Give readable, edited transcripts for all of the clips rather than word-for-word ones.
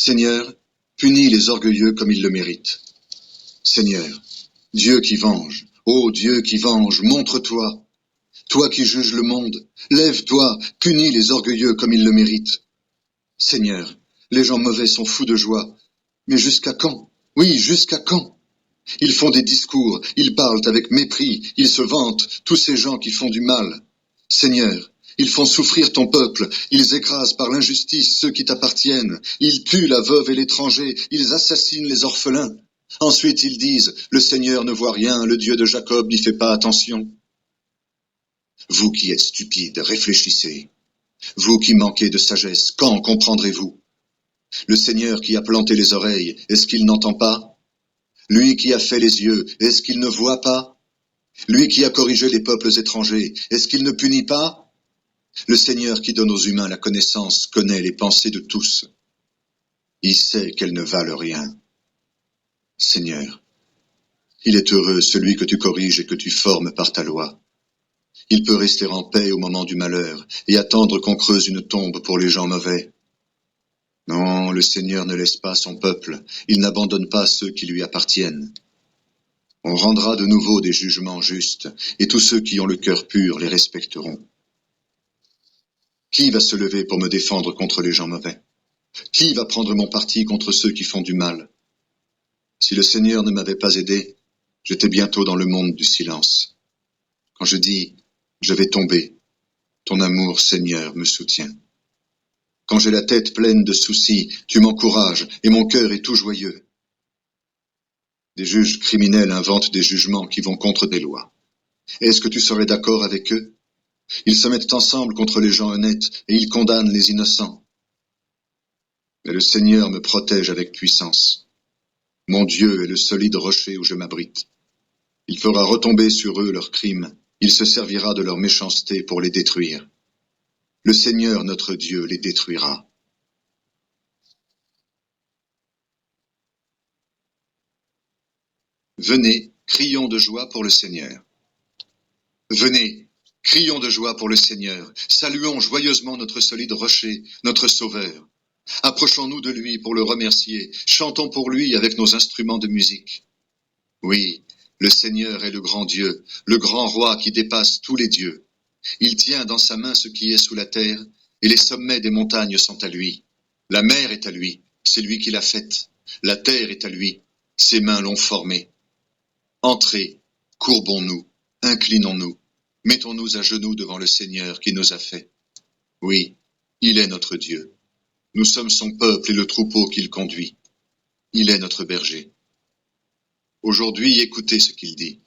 Seigneur, punis les orgueilleux comme ils le méritent. Seigneur, Dieu qui venge, ô Dieu qui venge, montre-toi. Toi qui juges le monde, lève-toi, punis les orgueilleux comme ils le méritent. Seigneur, les gens mauvais sont fous de joie. Mais jusqu'à quand? Oui, jusqu'à quand? Ils font des discours, ils parlent avec mépris, ils se vantent, tous ces gens qui font du mal. Seigneur, ils font souffrir ton peuple, ils écrasent par l'injustice ceux qui t'appartiennent, ils tuent la veuve et l'étranger, ils assassinent les orphelins. Ensuite ils disent, le Seigneur ne voit rien, le Dieu de Jacob n'y fait pas attention. Vous qui êtes stupides, réfléchissez. Vous qui manquez de sagesse, quand comprendrez-vous? Le Seigneur qui a planté les oreilles, est-ce qu'il n'entend pas? Lui qui a fait les yeux, est-ce qu'il ne voit pas? Lui qui a corrigé les peuples étrangers, est-ce qu'il ne punit pas? Le Seigneur qui donne aux humains la connaissance connaît les pensées de tous. Il sait qu'elles ne valent rien. Seigneur, il est heureux celui que tu corriges et que tu formes par ta loi. Il peut rester en paix au moment du malheur et attendre qu'on creuse une tombe pour les gens mauvais. Non, le Seigneur ne laisse pas son peuple, il n'abandonne pas ceux qui lui appartiennent. On rendra de nouveau des jugements justes, et tous ceux qui ont le cœur pur les respecteront. Qui va se lever pour me défendre contre les gens mauvais? Qui va prendre mon parti contre ceux qui font du mal? Si le Seigneur ne m'avait pas aidé, j'étais bientôt dans le monde du silence. Quand je dis « je vais tomber », ton amour, Seigneur, me soutient. Quand j'ai la tête pleine de soucis, tu m'encourages et mon cœur est tout joyeux. Des juges criminels inventent des jugements qui vont contre des lois. Est-ce que tu serais d'accord avec eux? Ils se mettent ensemble contre les gens honnêtes et ils condamnent les innocents. Mais le Seigneur me protège avec puissance. Mon Dieu est le solide rocher où je m'abrite. Il fera retomber sur eux leurs crimes. Il se servira de leur méchanceté pour les détruire. Le Seigneur notre Dieu les détruira. Venez, crions de joie pour le Seigneur. Venez, crions de joie pour le Seigneur. Saluons joyeusement notre solide rocher, notre Sauveur. Approchons-nous de lui pour le remercier. Chantons pour lui avec nos instruments de musique. Oui, le Seigneur est le grand Dieu, le grand roi qui dépasse tous les dieux. Il tient dans sa main ce qui est sous la terre, et les sommets des montagnes sont à lui. La mer est à lui, c'est lui qui l'a faite. La terre est à lui, ses mains l'ont formée. Entrez, courbons-nous, inclinons-nous, mettons-nous à genoux devant le Seigneur qui nous a fait. Oui, il est notre Dieu. Nous sommes son peuple et le troupeau qu'il conduit. Il est notre berger. Aujourd'hui, écoutez ce qu'il dit.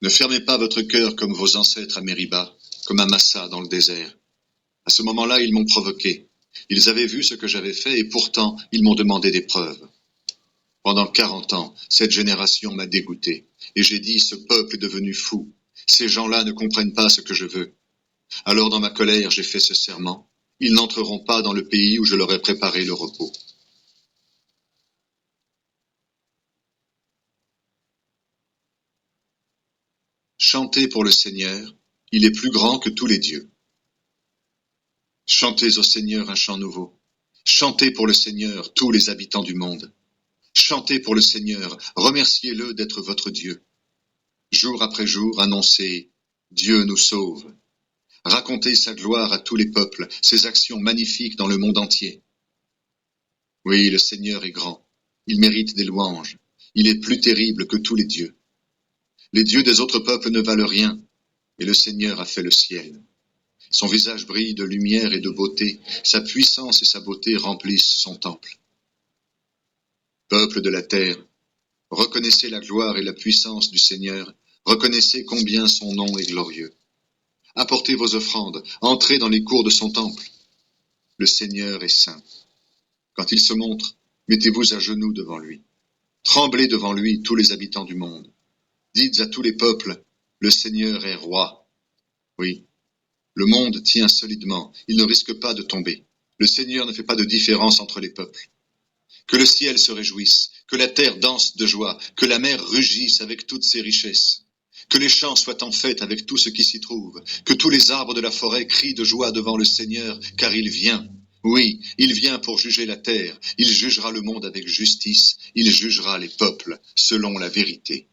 Ne fermez pas votre cœur comme vos ancêtres à Mériba, comme à Massa dans le désert. À ce moment-là, ils m'ont provoqué. Ils avaient vu ce que j'avais fait et pourtant, ils m'ont demandé des preuves. Pendant 40 ans, cette génération m'a dégoûté. Et j'ai dit, ce peuple est devenu fou. Ces gens-là ne comprennent pas ce que je veux. Alors dans ma colère, j'ai fait ce serment. Ils n'entreront pas dans le pays où je leur ai préparé le repos. Chantez pour le Seigneur, il est plus grand que tous les dieux. Chantez au Seigneur un chant nouveau. Chantez pour le Seigneur, tous les habitants du monde. Chantez pour le Seigneur, remerciez-le d'être votre Dieu. Jour après jour, annoncez « Dieu nous sauve ». Racontez sa gloire à tous les peuples, ses actions magnifiques dans le monde entier. Oui, le Seigneur est grand, il mérite des louanges, il est plus terrible que tous les dieux. Les dieux des autres peuples ne valent rien, et le Seigneur a fait le ciel. Son visage brille de lumière et de beauté, sa puissance et sa beauté remplissent son temple. Peuple de la terre, reconnaissez la gloire et la puissance du Seigneur, reconnaissez combien son nom est glorieux. Apportez vos offrandes, entrez dans les cours de son temple. Le Seigneur est saint. Quand il se montre, mettez-vous à genoux devant lui. Tremblez devant lui, tous les habitants du monde. Dites à tous les peuples, le Seigneur est roi. Oui, le monde tient solidement, il ne risque pas de tomber. Le Seigneur ne fait pas de différence entre les peuples. Que le ciel se réjouisse, que la terre danse de joie, que la mer rugisse avec toutes ses richesses. Que les champs soient en fête avec tout ce qui s'y trouve, que tous les arbres de la forêt crient de joie devant le Seigneur, car il vient. Oui, il vient pour juger la terre, il jugera le monde avec justice, il jugera les peuples selon la vérité.